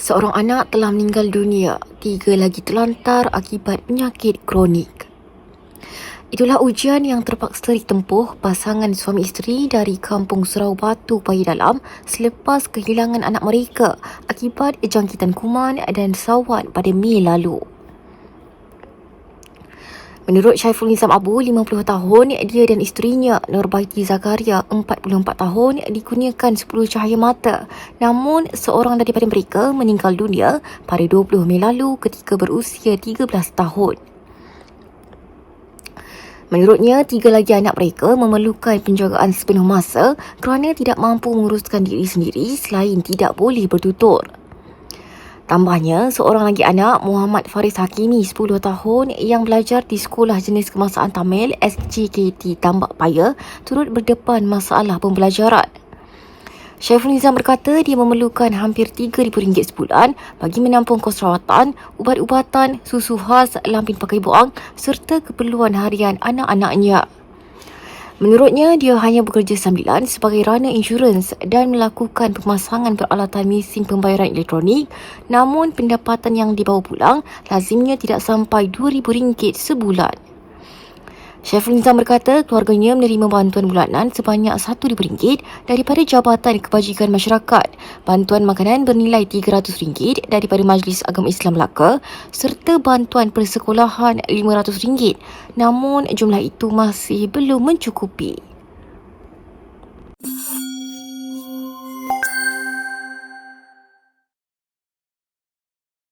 Seorang anak telah meninggal dunia, 3 lagi terlantar akibat penyakit kronik. Itulah ujian yang terpaksa ditempuh pasangan suami isteri dari kampung Surau Batu Paya Dalam selepas kehilangan anak mereka akibat jangkitan kuman dan sawan pada Mei lalu. Menurut Syaiful Nizam Abu, 50 tahun, dia dan isterinya Nurbaiti Zakaria, 44 tahun, dikurniakan 10 cahaya mata. Namun, seorang daripada mereka meninggal dunia pada 20 Mei lalu ketika berusia 13 tahun. Menurutnya, 3 lagi anak mereka memerlukan penjagaan sepenuh masa kerana tidak mampu menguruskan diri sendiri selain tidak boleh bertutur. Tambahnya, seorang lagi anak, Muhammad Faris Hakimi, 10 tahun, yang belajar di Sekolah Jenis Kemasaan Tamil SJKT Tambak Paya, turut berdepan masalah pembelajaran. Syaiful Nizam berkata dia memerlukan hampir RM3,000 sebulan bagi menampung kos rawatan, ubat-ubatan, susu khas, lampin pakai buang serta keperluan harian anak-anaknya. Menurutnya, dia hanya bekerja sambilan sebagai runner insurans dan melakukan pemasangan peralatan mesin pembayaran elektronik, namun pendapatan yang dibawa pulang lazimnya tidak sampai RM2,000 sebulan. Syaiful Nizam berkata keluarganya menerima bantuan bulanan sebanyak RM1,000 daripada Jabatan Kebajikan Masyarakat, bantuan makanan bernilai RM300 daripada Majlis Agama Islam Melaka serta bantuan persekolahan RM500. Namun jumlah itu masih belum mencukupi.